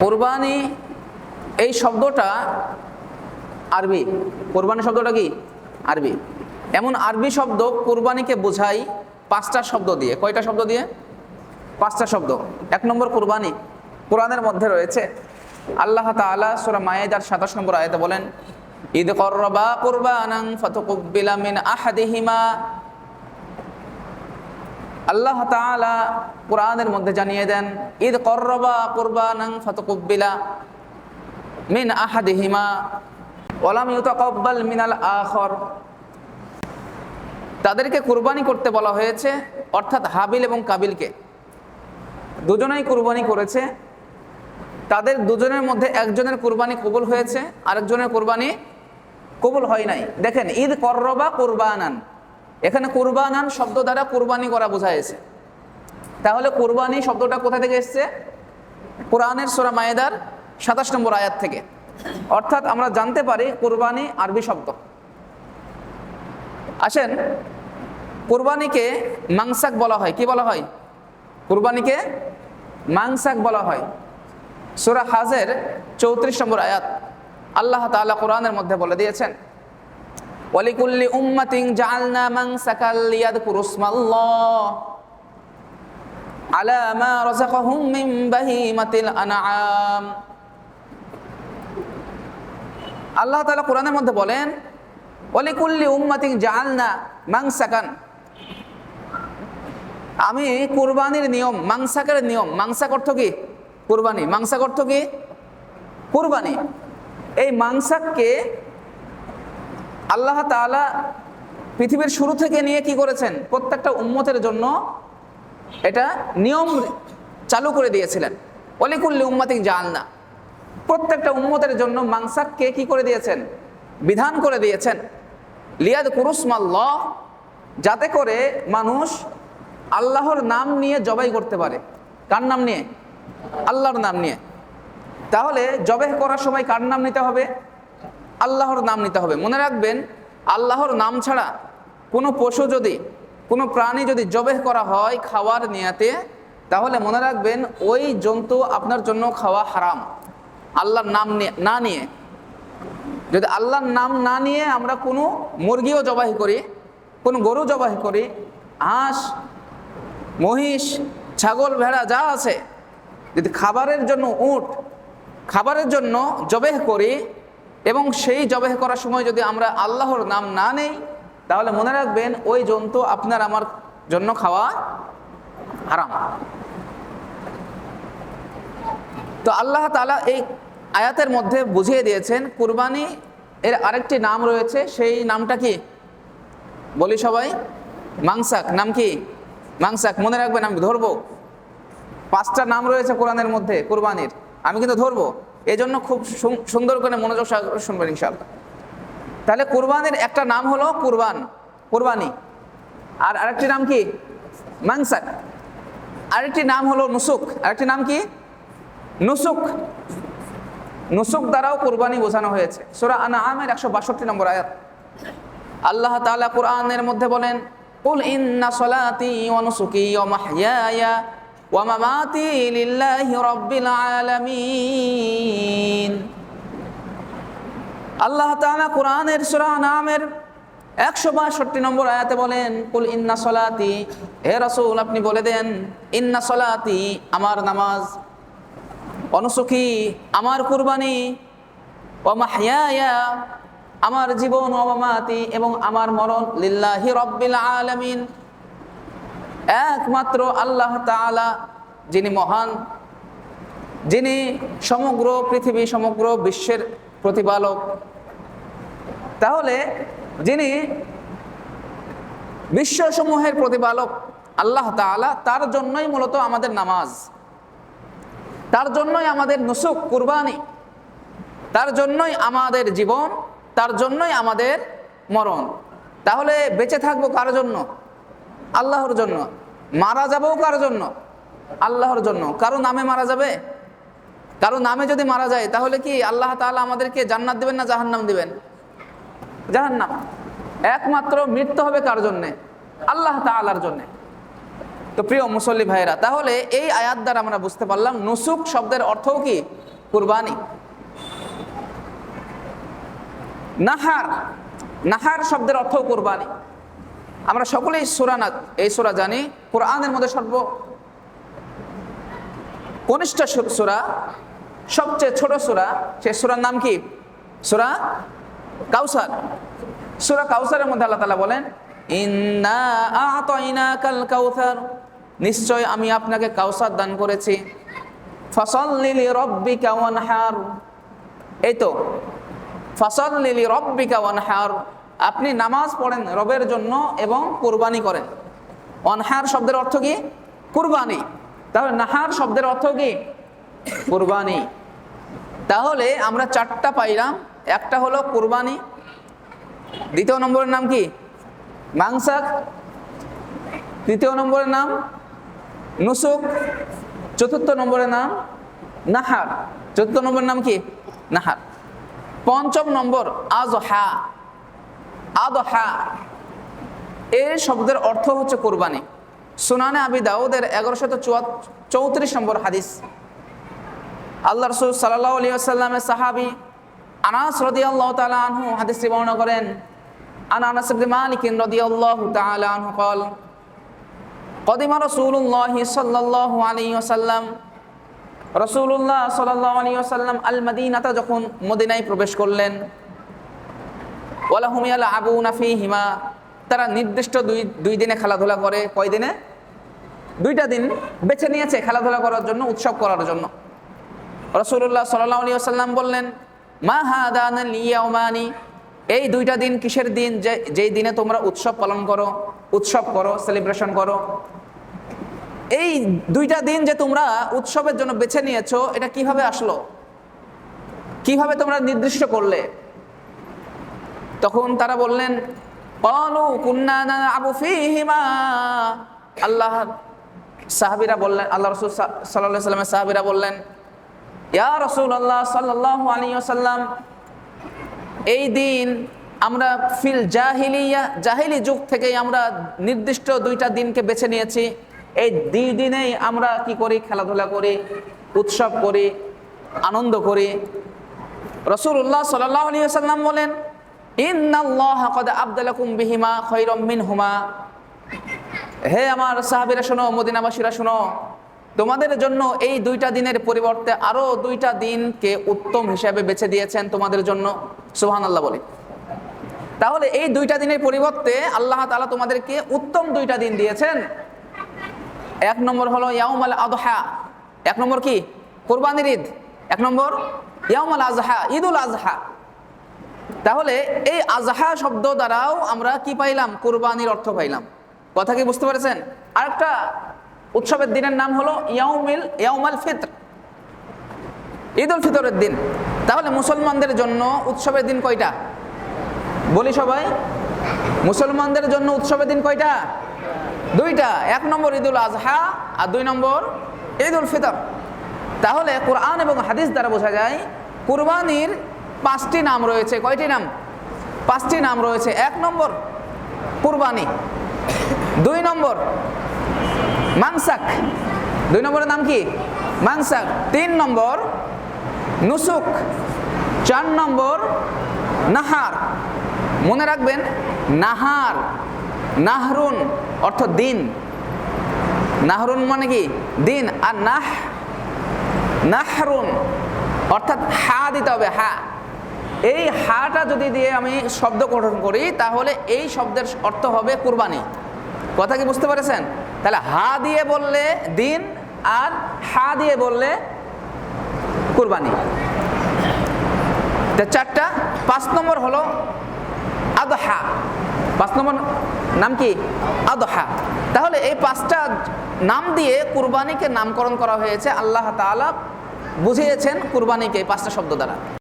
কোরবানি এই শব্দটা আরবি। কোরবানি শব্দটা কি আরবি। এমন আরবি শব্দ কোরবানিকে বোঝায় পাঁচটা শব্দ দিয়ে। কয়টা শব্দ দিয়ে? পাঁচটা শব্দ। এক নম্বর কোরবানি কোরআনের মধ্যে রয়েছে। আল্লাহ তাআলা সূরা মায়েদার 27 নম্বর আয়াতে বলেন, ঈদ করবা কুরবানান ফাতুকুব্বিলা মিন আহাদিহিমা। আল্লাহ তাআলা কোরআনের মধ্যে জানিয়ে দেন, ঈদ করবা কুরবানান ফাতুকুব্বিলা মিন আহাদিহিমা ওয়া লাম ইউতাকাব্বাল মিনাল আখর। তাদেরকে কুরবানি করতে বলা হয়েছে, অর্থাৎ হাবিল এবং কাবিলকে। দুজনেই কুরবানি করেছে, তাদের দুজনের মধ্যে একজনের কুরবানি কবুল হয়েছে, আরেকজনের কুরবানি কবুল হয় নাই। দেখেন, ঈদ করবা কুরবানান, এখানে কুরবানান শব্দ দ্বারা কুরবানি করা বোঝাইছে। তাহলে কুরবানি শব্দটা কোথা থেকে এসছে? কোরআনের সূরা মায়েদার 27 নম্বর আয়াত থেকে। অর্থাৎ আমরা জানতে পারি কুরবানি আরবি শব্দ। আসেন, কুরবানিকে মাংসাক বলা হয়। কি বলা হয়? কুরবানিকে মাংসাক বলা হয়। সূরা হাজের 34 নম্বর আয়াত আল্লাহ তাআলা কোরআনের মধ্যে বলে দিয়েছেন, ওয়ালিকুল্লি উম্মাতিন জাআলনা মানসাকাল লিয়াযকুরু ইসমাল্লাহ আলা মা রাযাকাহুম মিন বাহিমাতিল আনআম। আল্লাহ তাআলা কোরআনের মধ্যে বলেন, ওয়ালিকুল্লি উম্মাতিন জাআলনা মানসাকান, আমি কুরবানির নিয়ম, মাংসাকের নিয়ম। মাংসাক অর্থ কি? কুরবানি। মাংসাক অর্থ কি? কুরবানি। এই মাংসাককে আল্লাহ তাআলা পৃথিবীর শুরু থেকে নিয়ে কি করেছেন? প্রত্যেকটা উম্মতের জন্য এটা নিয়ম চালু করে দিয়েছিলেন। ওয়ালিকুল্লি উম্মাতিন জাআলনা, প্রত্যেকটা উম্মতের জন্য মাংসাককে কি করে দিয়েছেন? বিধান করে দিয়েছেন। লিয়াযকুরু ইসমাল্লাহ, যাতে করে মানুষ আল্লাহর নাম নিয়ে জবাই করতে পারে। কার নাম নিয়ে? আল্লাহর নাম নিয়ে। তাহলে জবাই করার সময় কার নাম নিতে হবে? আল্লাহর নাম নিতে হবে। মনে রাখবেন, আল্লাহর নাম ছাড়া কোনো পশু যদি, কোনো প্রাণী যদি জবাই করা হয় খাওয়ার নিয়াতে, তাহলে মনে রাখবেন ওই জন্তু আপনার জন্য খাওয়া হারাম। আল্লাহর নাম না নিয়ে, যদি আল্লাহর নাম না নিয়ে আমরা কোনো মুরগিও জবাই করি, কোনো গরু জবাই করি, হাঁস, মহিষ, ছাগল, ভেড়া যা আছে, যদি খাবারের জন্য, উট খাবারের জন্য জবাই করি এবং সেই জবাই করার সময় যদি আমরা আল্লাহর নাম না নেই, তাহলে মনে রাখবেন ওই জন্তু আপনার আমার জন্য খাওয়া হারাম। তো আল্লাহ তাআলা এই আয়াতের মধ্যে বুঝিয়ে দিয়েছেন কুরবানি এর আরেকটি নাম রয়েছে। সেই নামটা কি? বলি সবাই, মাংসাক। নাম কি? মাংসাক। মনে রাখবেন, আমি ধরবো। 5টা নাম রয়েছে কোরআনের মধ্যে কুরবানির, আমি কিন্তু ধরবো। এই জন্য খুব সুন্দর করে মনোযোগ সহকারে শুনবেন ইনশাআল্লাহ। তাহলে কুরবানির একটা নাম হলো কুরবানি, আর আরেকটি নাম কি? মাংসাক। আরেকটি নাম হলো নুসুক। আরেকটি নাম কি? নুসুক। নুসুক দ্বারাও কুরবানি বোঝানো হয়েছে। সূরা আনআমের 162 নম্বর আয়াত আল্লাহ তাআলা কোরআনের মধ্যে বলেন, কুল ইন্না সলাতি ওয়া নুসুকি ওয়া মাহইয়ায়া ওয়া মামাতি লিল্লাহি রাব্বিল আলামিন। আল্লাহ তাআলা কোরআনের সূরা আনআমের 162 নম্বর আয়াতে বলেন, কুল ইন্না সলাতি, হে রাসূল আপনি বলে দেন, ইন্না সলাতি আমার নামাজ, ওয়া নুসুকি আমার কুরবানি, ওয়া মাহইয়ায়া আমার জীবন, ওয়া মামাতি এবং আমার মরণ, লিল্লাহি রাব্বিল আলামিন একমাত্র আল্লাহ তাআলা যিনি মহান, যিনি সমগ্র পৃথিবী, সমগ্র বিশ্বের প্রতিপালক। তাহলে যিনি বিশ্বসমূহের প্রতিপালক আল্লাহ তাআলা, তার জন্যই মূলত আমাদের নামাজ, তার জন্যই আমাদের নুসুক কুরবানি, তার জন্যই আমাদের জীবন, তার জন্যই আমাদের মরণ। তাহলে বেঁচে থাকবো কার জন্য? আল্লাহর জন্য। মারা যাবো কার জন্য? আল্লাহর জন্য। কারো নামে মারা যাবে? কারো নামে যদি মারা যায় তাহলে কি আল্লাহ তাআলা আমাদেরকে জান্নাত দিবেন না জাহান্নাম দিবেন? জাহান্নাম। একমাত্র মৃত্যু হবে কার জন্যে? আল্লাহ তাআলার জন্যে। তো প্রিয় মুসল্লি ভাইরা, তাহলে এই আয়াত দ্বারা আমরা বুঝতে পারলাম নুসুক শব্দের অর্থও কি কুরবানি। নাহার, নাহার শব্দের অর্থ কুরবানি। আমরা সকলেই এই সূরা জানি। কোরআনের মধ্যে কনিষ্ঠ সূরা, সবচেয়ে ছোট সূরা, সেই সূরার নাম কি? সূরা কাউসার। সূরা কাউসারের মধ্যে আল্লাহ তাআলা বলেন, ইন্না আ'তাইনাকাল কাউসার, নিশ্চয় আমি আপনাকে কাউসার দান করেছি। ফাসাল্লি লিরাব্বিকা ওয়ানহার, এই তো ফাসাল্লি লিরাব্বিকা ওয়ানহার, আপনি নামাজ পড়েন রবের জন্য এবং কুরবানি করেন। ওয়ানহার শব্দের অর্থ কি? কুরবানি। তাহলে নাহার শব্দের অর্থ কি? কুরবানি। তাহলে আমরা চারটা পাইলাম। একটা হলো কুরবানি, দ্বিতীয় নম্বরের নাম কি? মাংসাক, তৃতীয় নম্বরের নাম নুসুক, চতুর্থ নম্বরের নাম নাহার। চতুর্থ নম্বরের নাম কি? নাহার। পঞ্চম নম্বর আযহা। আযহা এই শব্দের অর্থ হচ্ছে কুরবানি। সুনানে আবি দাউদের 1134 নম্বর হাদিস, আল্লাহ রাসূল সাল্লাল্লাহু আলাইহি ওয়াসাল্লামের সাহাবী আনাস রাদিয়াল্লাহু তাআলা আনহু হাদিসটি বর্ণনা করেন। আনাস ইবনে মালিক রাদিয়াল্লাহু তাআলা আনহু قال قدم رسول الله صلى الله عليه وسلم, রাসূলুল্লাহ সাল্লাল্লাহু আলাইহি ওয়াসাল্লাম আল মদিনাতে যখন মদিনায় প্রবেশ করলেন, ওয়ালাহুম ইয়ালআবুনা ফীহিমা, তারা নির্দিষ্ট দুই দিনে খেলাধুলা করে। কয় দিনে? দুইটা দিন বেছে নিয়েছে খেলাধুলা করার জন্য, উৎসব করার জন্য। রাসূলুল্লাহ সাল্লাল্লাহু আলাইহি ওয়াসাল্লাম বললেন, মা হাদানাল ইয়াউমানি, এই দুইটা দিন কিসের দিন? যেই দিনে তোমরা উৎসব পালন করো, উৎসব করো, সেলিব্রেশন করো। এই দুইটা দিন যে তোমরা উৎসবের জন্য বেছে নিয়েছো, এটা কিভাবে আসলো? কিভাবে তোমরা নির্দিষ্ট করলে? তখন তারা বললেন, ক্বালু কুন্না নালআবু ফীহিমা, আল্লাহ সাহাবীরা বললেন, আল্লাহ রাসূল সাল্লাল্লাহু আলাইহি ওয়াসাল্লামের সাহাবীরা বললেন, ইয়া রাসূলুল্লাহ সাল্লাল্লাহু আলাইহি ওয়াসাল্লাম, এই দিন আমরা ফিল জাহিলিয়া, জাহিলি যুগ থেকেই আমরা নির্দিষ্ট দুইটা দিনকে বেছে নিয়েছি। এই দুই দিনেই আমরা কি করি? খেলাধুলা করি, উৎসব করি, আনন্দ করি। রাসূলুল্লাহ সাল্লাল্লাহু আলাইহি ওয়াসাল্লাম বলেন, ইন্নাল্লাহা ক্বাদ আবদালাকুম বিহিমা খায়রাম মিনহুমা, হে আমার সাহাবীরা শোনো, মদিনাবাসীরা শোনো, তোমাদের জন্য এই দুইটা দিনের পরিবর্তে আরো দুইটা দিনকে উত্তম হিসাবে বেছে দিয়েছেন তোমাদের জন্য। সুবহানাল্লাহ বলি। তাহলে এই দুইটা দিনের পরিবর্তে আল্লাহ তাআলা তোমাদেরকে উত্তম দুইটা দিন দিয়েছেন। এক নম্বর হলো ইয়াউমুল আযহা। এক নম্বর কি? কুরবানির ঈদ। এক নম্বর ইয়াউমুল আযহা, ঈদুল আযহা। তাহলে এই আযহা শব্দ দ্বারাও আমরা কি পাইলাম? কুরবানির অর্থ পাইলাম। কথা কি বুঝতে পেরেছেন? আরেকটা উৎসবের দিনের নাম হলো ইয়াউমুল ফিতর, ঈদুল ফিতরের দিন। তাহলে মুসলমানদের জন্য উৎসবের দিন কয়টা? বলি সবাই, মুসলমানদের জন্য উৎসবের দিন কয়টা? দুইটা। এক নম্বর ঈদুল আযহা আর দুই নম্বর ঈদুল ফিতর। তাহলে কোরআন এবং হাদিস দ্বারা বোঝা যায় কুরবানির 5টি নাম রয়েছে। কয়টি নাম? 5টি নাম রয়েছে। এক নম্বর কুরবানি, দুই নম্বর মাংসাক, দুই নম্বরের নাম কি? মাংসাক। 3 নম্বর নুসুক, 4 নম্বর নাহার। মনে রাখবেন, নাহার, নাহরুন অর্থ দিন, নাহরুন মানে কি? দিন। আর নাহরুন অর্থাৎ হা দিতে হবে, হা। এই হাটা যদি দিয়ে আমি শব্দ গঠন করি, তাহলে এই শব্দের অর্থ হবে কুরবানি। কথা কি বুঝতে পেরেছেন? তাহলে হা দিয়ে বললে দিন, আর হা দিয়ে বললে কুরবানি। চারটা। 5 নম্বর হলো আযহা। 5 নম্বর নাম কি? আযহা। তাহলে এই 5টা নাম দিয়ে কুরবানিকে নামকরণ করা হয়েছে। আল্লাহ তাআলা বুঝিয়েছেন কুরবানিকে 5টা শব্দ দ্বারা।